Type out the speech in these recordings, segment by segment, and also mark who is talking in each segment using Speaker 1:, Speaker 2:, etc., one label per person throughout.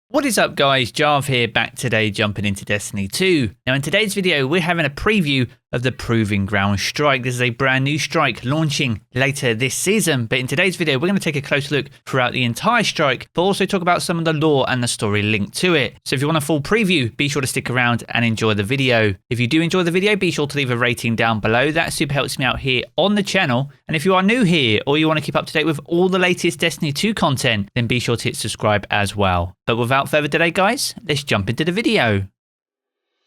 Speaker 1: What is up guys, Jarv here, back today jumping into Destiny 2. Now in today's video we're having a preview of the Proving Ground Strike. This is a brand new strike launching later this season, but in today's video we're going to take a close look throughout the entire strike, but also talk about some of the lore and the story linked to it. So if you want a full preview, be sure to stick around and enjoy the video. If you do enjoy the video, be sure to leave a rating down below. That super helps me out here on the channel. And if you are new here or you want to keep up to date with all the latest Destiny 2 content, then be sure to hit subscribe as well. But without further delay guys, let's jump into the video.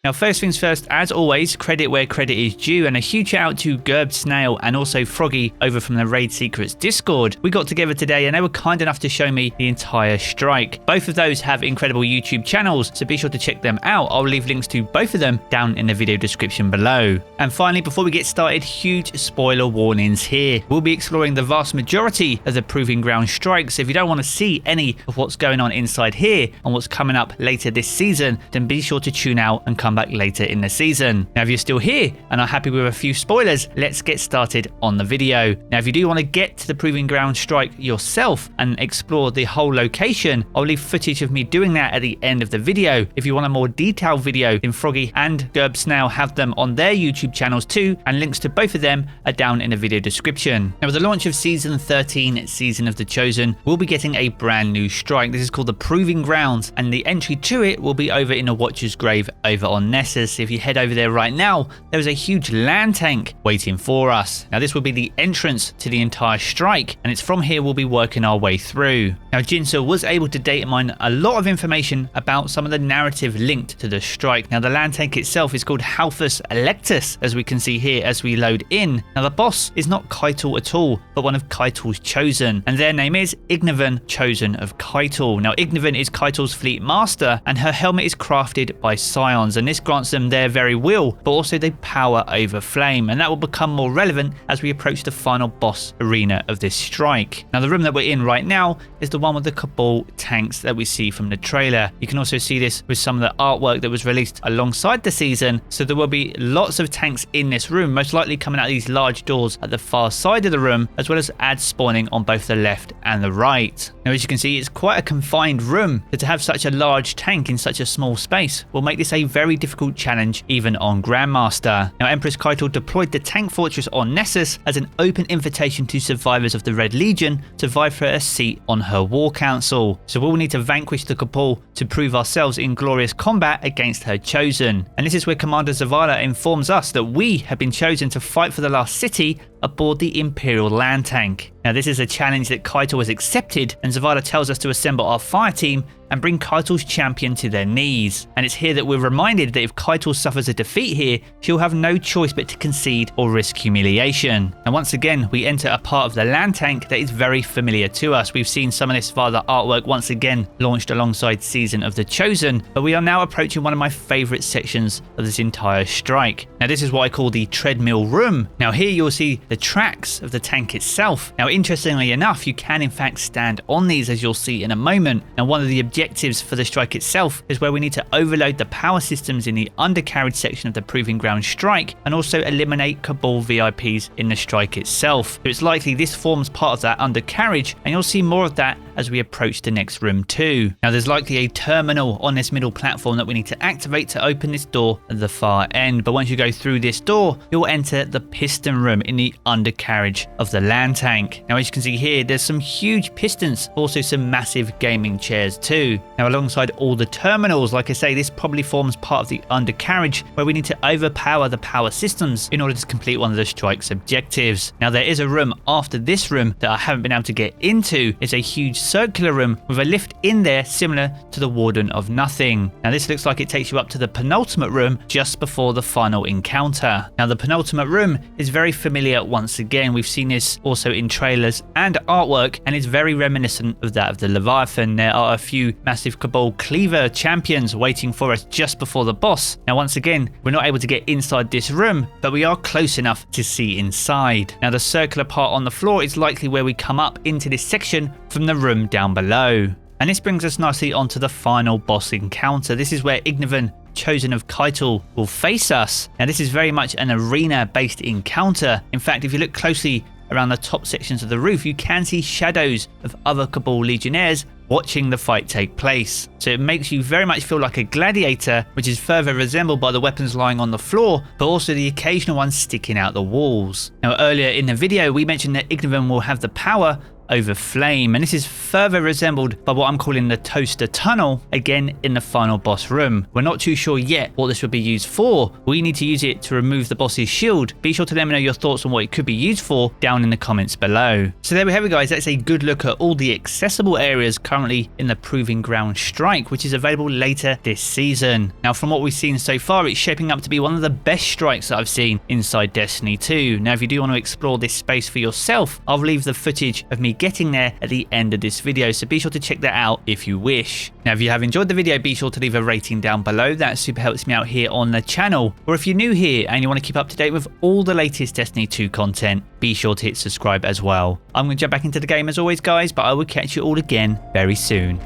Speaker 1: Now first things first, as always, credit where credit is due, and a huge shout out to Gerb Snail and also Froggy over from the Raid Secrets Discord. We got together today and they were kind enough to show me the entire strike. Both of those have incredible YouTube channels, so be sure to check them out. I'll leave links to both of them down in the video description below. And finally, before we get started, huge spoiler warnings here. We'll be exploring the vast majority of the Proving Ground strike, so if you don't want to see any of what's going on inside here and what's coming up later this season, then be sure to tune out and come back later in the season. Now if you're still here and are happy with a few spoilers, let's get started on the video. Now if you do want to get to the Proving Ground strike yourself and explore the whole location, I'll leave footage of me doing that at the end of the video. If you want a more detailed video, then Froggy and Gerb Snail have them on their YouTube channels too, and links to both of them are down in the video description. Now with the launch of Season 13, Season of the Chosen, we'll be getting a brand new strike. This is called the Proving Ground, and the entry to it will be over in a Watcher's Grave over on Nessus. If you head over there right now, there is a huge land tank waiting for us. Now this will be the entrance to the entire strike, and it's from here we'll be working our way through. Now Jinso was able to data mine a lot of information about some of the narrative linked to the strike. Now the land tank itself is called Halphas Electus, as we can see here as we load in. Now the boss is not Caiatl at all, but one of Caiatl's chosen, and their name is Ignovun, chosen of Caiatl. Now Ignovun is Caiatl's fleet master, and her helmet is crafted by scions, and this grants them their very will, but also they power over flame, and that will become more relevant as we approach the final boss arena of this strike. Now the room that we're in right now is the one with the Cabal tanks that we see from the trailer. You can also see this with some of the artwork that was released alongside the season, so there will be lots of tanks in this room, most likely coming out of these large doors at the far side of the room, as well as ads spawning on both the left and the right. Now as you can see, it's quite a confined room, but to have such a large tank in such a small space will make this a very difficult challenge even on Grandmaster. Now Empress Caiatl deployed the tank fortress on Nessus as an open invitation to survivors of the Red Legion to vie for a seat on her war council. So we'll need to vanquish the Cabal to prove ourselves in glorious combat against her chosen. And this is where Commander Zavala informs us that we have been chosen to fight for the last city aboard the Imperial land tank. Now this is a challenge that Caiatl has accepted, and Zavala tells us to assemble our fire team and bring Caiatl's champion to their knees. And it's here that we're reminded that if Caiatl suffers a defeat here, she'll have no choice but to concede or risk humiliation. And once again, we enter a part of the land tank that is very familiar to us. We've seen some of this via the artwork once again launched alongside Season of the Chosen, but we are now approaching one of my favourite sections of this entire strike. Now this is what I call the treadmill room. Now here you'll see the tracks of the tank itself. Now interestingly enough, you can in fact stand on these, as you'll see in a moment. Now one of the objectives for the strike itself is where we need to overload the power systems in the undercarriage section of the Proving Ground strike, and also eliminate Cabal VIPs in the strike itself. So it's likely this forms part of that undercarriage, and you'll see more of that as we approach the next room too. Now there's likely a terminal on this middle platform that we need to activate to open this door at the far end, but once you go through this door, you'll enter the piston room in the undercarriage of the land tank. Now as you can see here, there's some huge pistons, also some massive gaming chairs too. Now alongside all the terminals, like I say, this probably forms part of the undercarriage where we need to overpower the power systems in order to complete one of the strike's objectives. Now there is a room after this room that I haven't been able to get into. It's a huge circular room with a lift in there similar to the Warden of Nothing. Now this looks like it takes you up to the penultimate room just before the final encounter. Now the penultimate room is very familiar once again. We've seen this also in trailers and artwork, and it's very reminiscent of that of the Leviathan. There are a few massive Cabal Cleaver champions waiting for us just before the boss. Now once again, we're not able to get inside this room, but we are close enough to see inside. Now the circular part on the floor is likely where we come up into this section from the room down below. And this brings us nicely onto the final boss encounter. This is where Ignovun, chosen of Caiatl, will face us. Now this is very much an arena based encounter. In fact, if you look closely around the top sections of the roof, you can see shadows of other Cabal legionnaires watching the fight take place. So it makes you very much feel like a gladiator, which is further resembled by the weapons lying on the floor, but also the occasional ones sticking out the walls. Now earlier in the video we mentioned that Ignovun will have the power over flame, and this is further resembled by what I'm calling the toaster tunnel, again in the final boss room. We're not too sure yet what this would be used for. We need to use it to remove the boss's shield. Be sure to let me know your thoughts on what it could be used for down in the comments below. So there we have it guys, that's a good look at all the accessible areas currently in the Proving Ground Strike, which is available later this season. Now from what we've seen so far, it's shaping up to be one of the best strikes that I've seen inside Destiny 2. Now if you do want to explore this space for yourself, I'll leave the footage of me getting there at the end of this video, so be sure to check that out if you wish. Now if you have enjoyed the video, be sure to leave a rating down below. That super helps me out here on the channel. Or if you're new here and you want to keep up to date with all the latest Destiny 2 content, be sure to hit subscribe as well. I'm going to jump back into the game as always guys, but I will catch you all again very soon.